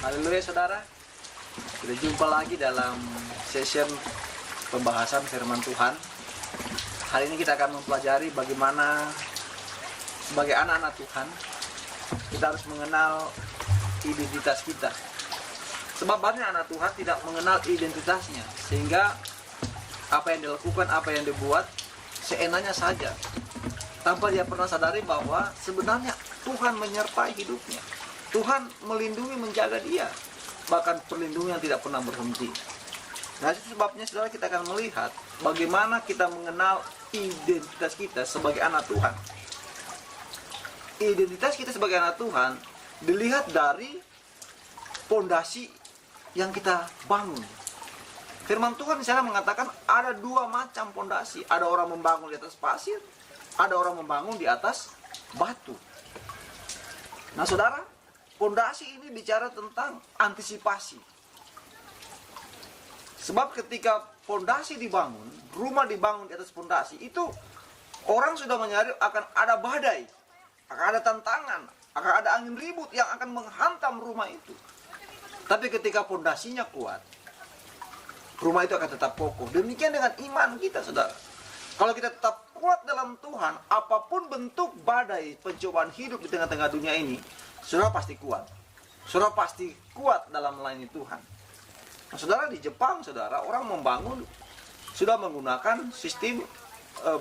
Haleluya saudara, kita jumpa lagi dalam session pembahasan firman Tuhan. Hari ini kita akan mempelajari bagaimana sebagai anak-anak Tuhan kita harus mengenal identitas kita. Sebab banyak anak Tuhan tidak mengenal identitasnya, sehingga apa yang dilakukan, apa yang dibuat seenaknya saja, tanpa dia pernah sadari bahwa sebenarnya Tuhan menyertai hidupnya. Tuhan melindungi, menjaga dia, bahkan perlindungan tidak pernah berhenti. Nah, itu sebabnya saudara kita akan melihat bagaimana kita mengenal identitas kita sebagai anak Tuhan. Identitas kita sebagai anak Tuhan dilihat dari pondasi yang kita bangun. Firman Tuhan di sana mengatakan ada dua macam pondasi. Ada orang membangun di atas pasir, ada orang membangun di atas batu. Nah saudara, pondasi ini bicara tentang antisipasi. Sebab ketika pondasi dibangun, rumah dibangun di atas pondasi, itu orang sudah menyadari akan ada badai, akan ada tantangan, akan ada angin ribut yang akan menghantam rumah itu. Tapi ketika pondasinya kuat, rumah itu akan tetap kokoh. Demikian dengan iman kita, saudara. Kalau kita tetap kuat dalam Tuhan, apapun bentuk badai pencobaan hidup di tengah-tengah dunia ini, saudara pasti kuat. Saudara pasti kuat dalam melayani Tuhan. Nah, saudara, di Jepang, saudara, orang membangun sudah menggunakan sistem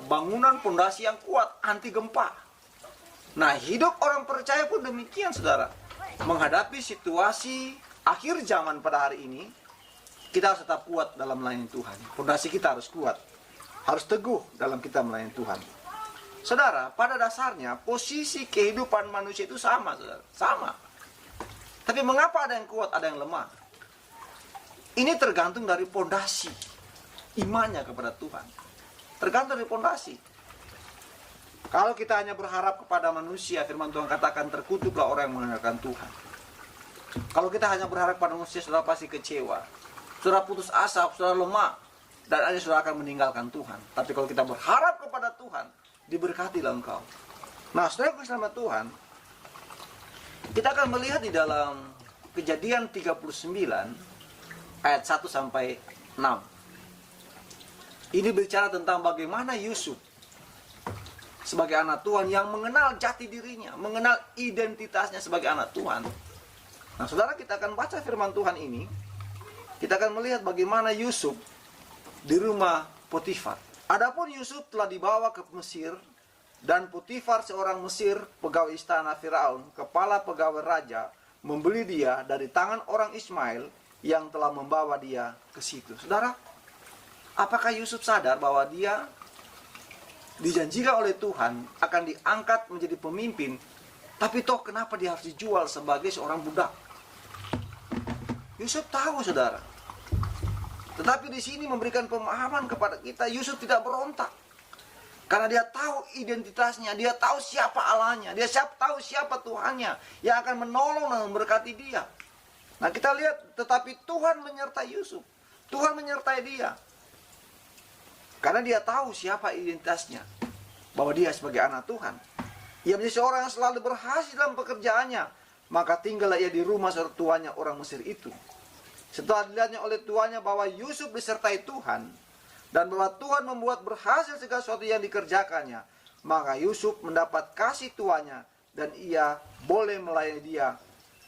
bangunan pondasi yang kuat, anti gempa. Nah, hidup orang percaya pun demikian, saudara. Menghadapi situasi akhir zaman pada hari ini, kita harus tetap kuat dalam melayani Tuhan. Pondasi kita harus kuat, harus teguh dalam kita melayani Tuhan. Saudara, pada dasarnya posisi kehidupan manusia itu sama, saudara, sama. Tapi mengapa ada yang kuat, ada yang lemah? Ini tergantung dari pondasi imannya kepada Tuhan. Tergantung dari pondasi. Kalau kita hanya berharap kepada manusia, firman Tuhan katakan terkutuklah orang yang mengandalkan Tuhan. Kalau kita hanya berharap pada manusia, saudara pasti kecewa. Saudara putus asa, saudara lemah, dan akhirnya saudara akan meninggalkan Tuhan. Tapi kalau kita berharap kepada Tuhan, diberkatilah engkau. Nah, saudara bersama Tuhan, kita akan melihat di dalam Kejadian 39 ayat 1 sampai 6. Ini bicara tentang bagaimana Yusuf sebagai anak Tuhan yang mengenal jati dirinya, mengenal identitasnya sebagai anak Tuhan. Nah, saudara, kita akan baca firman Tuhan ini. Kita akan melihat bagaimana Yusuf di rumah Potifar. Adapun Yusuf telah dibawa ke Mesir, dan Potifar seorang Mesir, pegawai istana Firaun, kepala pegawai raja, membeli dia dari tangan orang Ismail yang telah membawa dia ke situ. Saudara, apakah Yusuf sadar bahwa dia dijanjikan oleh Tuhan akan diangkat menjadi pemimpin, tapi toh kenapa dia harus dijual sebagai seorang budak? Yusuf tahu, saudara. Tetapi di sini memberikan pemahaman kepada kita, Yusuf tidak berontak. Karena dia tahu identitasnya, dia tahu siapa Allahnya, dia tahu siapa Tuhannya yang akan menolong dan memberkati dia. Nah, kita lihat, tetapi Tuhan menyertai Yusuf. Tuhan menyertai dia. Karena dia tahu siapa identitasnya, bahwa dia sebagai anak Tuhan. Ia menjadi seorang yang selalu berhasil dalam pekerjaannya. Maka tinggallah ia di rumah tuanya orang Mesir itu. Setelah dilihatnya oleh tuannya bahwa Yusuf disertai Tuhan, dan bahwa Tuhan membuat berhasil segala sesuatu yang dikerjakannya, maka Yusuf mendapat kasih tuannya, dan ia boleh melayani dia.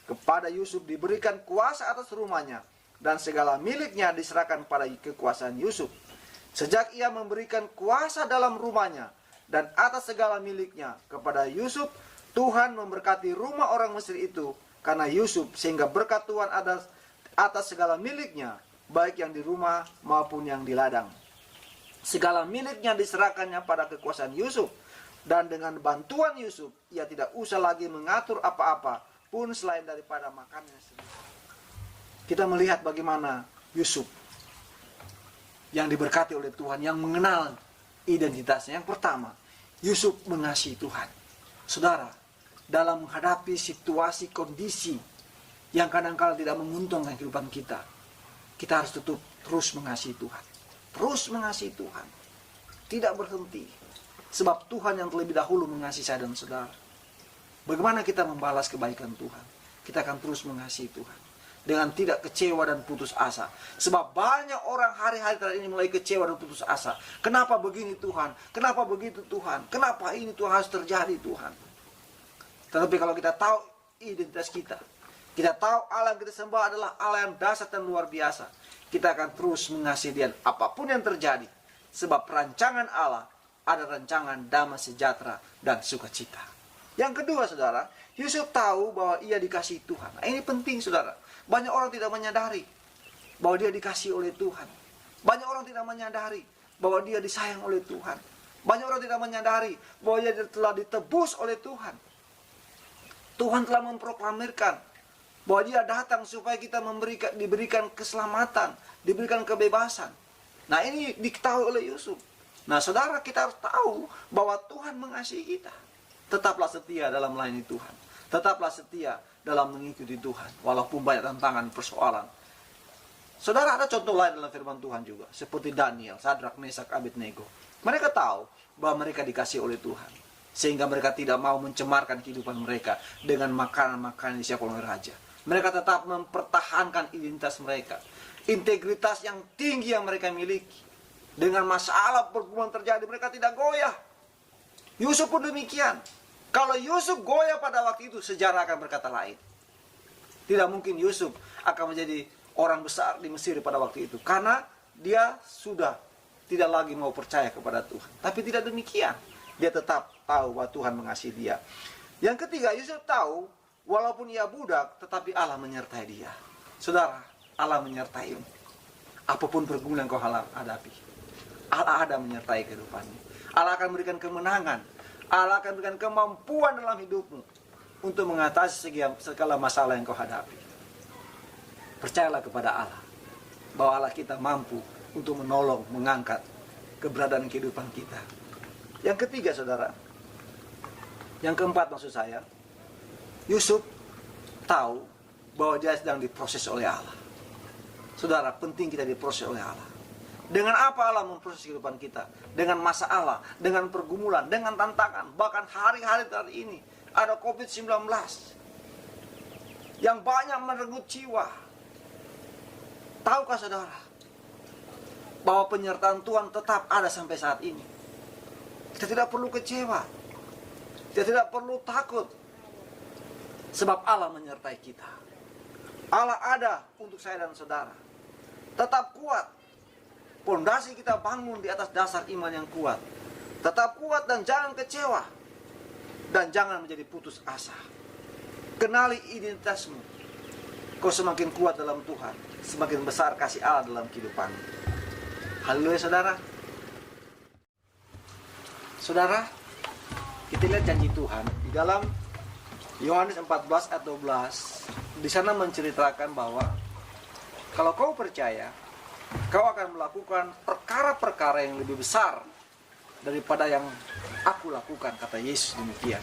Kepada Yusuf diberikan kuasa atas rumahnya, dan segala miliknya diserahkan pada kekuasaan Yusuf. Sejak ia memberikan kuasa dalam rumahnya dan atas segala miliknya kepada Yusuf, Tuhan memberkati rumah orang Mesir itu karena Yusuf, sehingga berkat Tuhan atas segala miliknya, baik yang di rumah maupun yang di ladang. Segala miliknya diserahkannya pada kekuasaan Yusuf, dan dengan bantuan Yusuf, ia tidak usah lagi mengatur apa-apa pun selain daripada makannya sendiri. Kita melihat bagaimana Yusuf yang diberkati oleh Tuhan, yang mengenal identitasnya. Yang pertama, Yusuf mengasihi Tuhan. Saudara, dalam menghadapi situasi kondisi yang kadang-kala tidak menguntungkan kehidupan kita, kita harus terus mengasihi Tuhan. Terus mengasihi Tuhan. Tidak berhenti. Sebab Tuhan yang terlebih dahulu mengasihi saya dan saudara. Bagaimana kita membalas kebaikan Tuhan? Kita akan terus mengasihi Tuhan. dengan tidak kecewa dan putus asa. Sebab banyak orang hari-hari terakhir ini mulai kecewa dan putus asa. Kenapa begini Tuhan? Kenapa begitu Tuhan? Kenapa ini Tuhan harus terjadi Tuhan? Tetapi kalau kita tahu identitas kita, kita tahu Allah yang kita sembah adalah Allah yang dahsyat dan luar biasa, kita akan terus mengasihi Dia apapun yang terjadi. Sebab perancangan Allah ada rancangan damai sejahtera dan sukacita. Yang kedua saudara, Yusuf tahu bahwa ia dikasihi Tuhan. Nah, ini penting saudara. Banyak orang tidak menyadari bahwa dia dikasihi oleh Tuhan. Banyak orang tidak menyadari bahwa dia disayang oleh Tuhan. Banyak orang tidak menyadari bahwa dia telah ditebus oleh Tuhan. Tuhan telah memproklamirkan bahwa dia datang supaya kita diberikan keselamatan, diberikan kebebasan. Nah, ini diketahui oleh Yusuf. Nah, saudara, kita harus tahu bahwa Tuhan mengasihi kita. Tetaplah setia dalam melayani Tuhan. Tetaplah setia dalam mengikuti Tuhan. Walaupun banyak tantangan, persoalan. Saudara, ada contoh lain dalam firman Tuhan juga. Seperti Daniel, Sadrak, Mesak, Abednego. Mereka tahu bahwa mereka dikasihi oleh Tuhan. Sehingga mereka tidak mau mencemarkan kehidupan mereka dengan makanan-makanan yang disiapkan oleh raja. Mereka tetap mempertahankan identitas mereka. Integritas yang tinggi yang mereka miliki. Dengan masalah pergumulan terjadi, mereka tidak goyah. Yusuf pun demikian. Kalau Yusuf goyah pada waktu itu, sejarah akan berkata lain. Tidak mungkin Yusuf akan menjadi orang besar di Mesir pada waktu itu. Karena dia sudah tidak lagi mau percaya kepada Tuhan. Tapi tidak demikian. Dia tetap tahu bahwa Tuhan mengasihi dia. Yang ketiga, Yusuf tahu walaupun ia budak, tetapi Allah menyertai dia. Saudara, Allah menyertaimu. Apapun pergumulan yang kau hadapi, Allah ada menyertai kehidupanmu. Allah akan memberikan kemenangan. Allah akan memberikan kemampuan dalam hidupmu untuk mengatasi segala masalah yang kau hadapi. Percayalah kepada Allah bahwa Allah kita mampu untuk menolong, mengangkat keberadaan kehidupan kita. Yang ketiga saudara, yang keempat maksud saya, Yusuf tahu bahwa dia sedang diproses oleh Allah. Saudara, penting kita diproses oleh Allah. Dengan apa Allah memproses kehidupan kita? Dengan masalah, dengan pergumulan, dengan tantangan. Bahkan hari-hari tadi ini ada COVID-19 yang banyak merenggut jiwa. Tahukah saudara bahwa penyertaan Tuhan tetap ada sampai saat ini? Kita tidak perlu kecewa. Kita tidak perlu takut. Sebab Allah menyertai kita. Allah ada untuk saya dan saudara. Tetap kuat. Pondasi kita bangun di atas dasar iman yang kuat. Tetap kuat dan jangan kecewa. Dan jangan menjadi putus asa. Kenali identitasmu. Kau semakin kuat dalam Tuhan, semakin besar kasih Allah dalam kehidupanmu. Haleluya saudara. Saudara, kita lihat janji Tuhan di dalam Yohanes 14 ayat 12. Di sana menceritakan bahwa kalau kau percaya, kau akan melakukan perkara-perkara yang lebih besar daripada yang aku lakukan, kata Yesus demikian.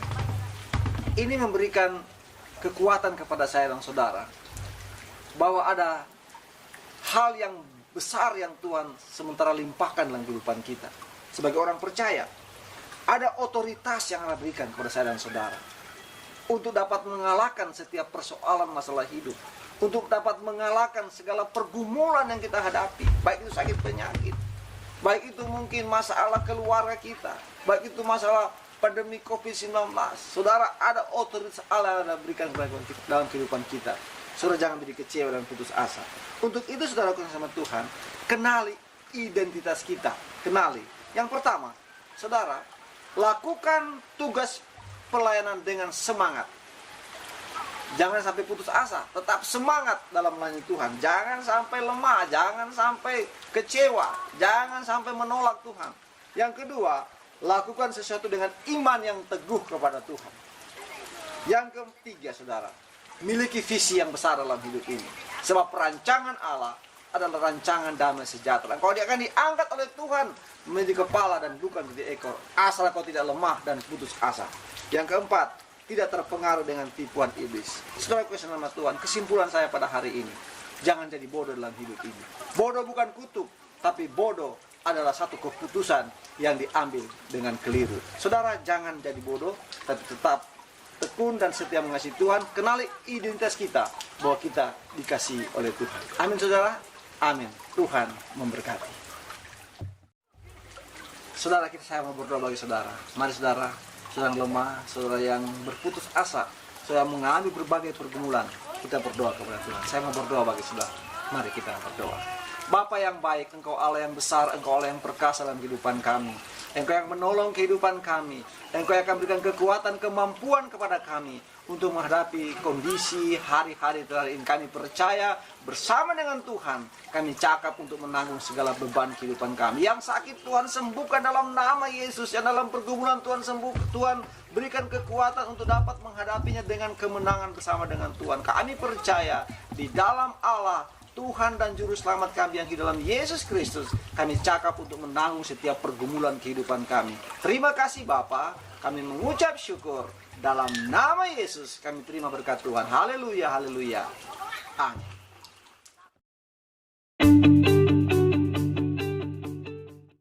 Ini memberikan kekuatan kepada saya dan saudara bahwa ada hal yang besar yang Tuhan sementara limpahkan dalam kehidupan kita. Sebagai orang percaya, ada otoritas yang Allah berikan kepada saya dan saudara untuk dapat mengalahkan setiap persoalan masalah hidup, untuk dapat mengalahkan segala pergumulan yang kita hadapi, baik itu sakit penyakit, baik itu mungkin masalah keluarga kita, baik itu masalah pandemi COVID-19. Saudara, ada otoritas Allah yang berikan dalam kehidupan kita. Saudara, jangan menjadi kecewa dan putus asa. Untuk itu saudara lakukan sama Tuhan, kenali identitas kita. Kenali. Yang pertama, saudara, lakukan tugas pelayanan dengan semangat. Jangan sampai putus asa, tetap semangat dalam melayani Tuhan. Jangan sampai lemah, jangan sampai kecewa, jangan sampai menolak Tuhan. Yang kedua, lakukan sesuatu dengan iman yang teguh kepada Tuhan. Yang ketiga, saudara, miliki visi yang besar dalam hidup ini. Sebab perancangan Allah adalah rancangan damai sejahtera. Kalau dia akan diangkat oleh Tuhan menjadi kepala dan bukan menjadi ekor, asal kau tidak lemah dan putus asa. Yang keempat, tidak terpengaruh dengan tipuan iblis. Saudara, kasih nama Tuhan, kesimpulan saya pada hari ini, jangan jadi bodoh dalam hidup ini. Bodoh bukan kutuk, tapi bodoh adalah satu keputusan yang diambil dengan keliru. Saudara, jangan jadi bodoh, tapi tetap tekun dan setia mengasihi Tuhan, kenali identitas kita bahwa kita dikasihi oleh Tuhan. Amin saudara, amin. Tuhan memberkati. Saudara, saya mau berdoa bagi saudara. Mari saudara yang lemah, saudara yang berputus asa, saudara mengalami berbagai pergumulan, kita berdoa kepada Tuhan. Saya mau berdoa bagi saudara. Mari kita berdoa. Bapa yang baik, Engkau Allah yang besar, Engkau Allah yang perkasa dalam kehidupan kami. Engkau yang menolong kehidupan kami. Engkau yang akan berikan kekuatan, kemampuan kepada kami untuk menghadapi kondisi hari-hari terakhir ini. Kami percaya bersama dengan Tuhan, kami cakap untuk menanggung segala beban kehidupan kami. Yang sakit Tuhan sembuhkan dalam nama Yesus. Yang dalam pergumulan Tuhan sembuh, Tuhan berikan kekuatan untuk dapat menghadapinya dengan kemenangan bersama dengan Tuhan. Kami percaya di dalam Allah, Tuhan dan Juru Selamat kami yang di dalam Yesus Kristus, kami cakap untuk menanggung setiap pergumulan kehidupan kami. Terima kasih Bapa, kami mengucap syukur. Dalam nama Yesus kami terima berkat Tuhan. Haleluya, haleluya. Amin.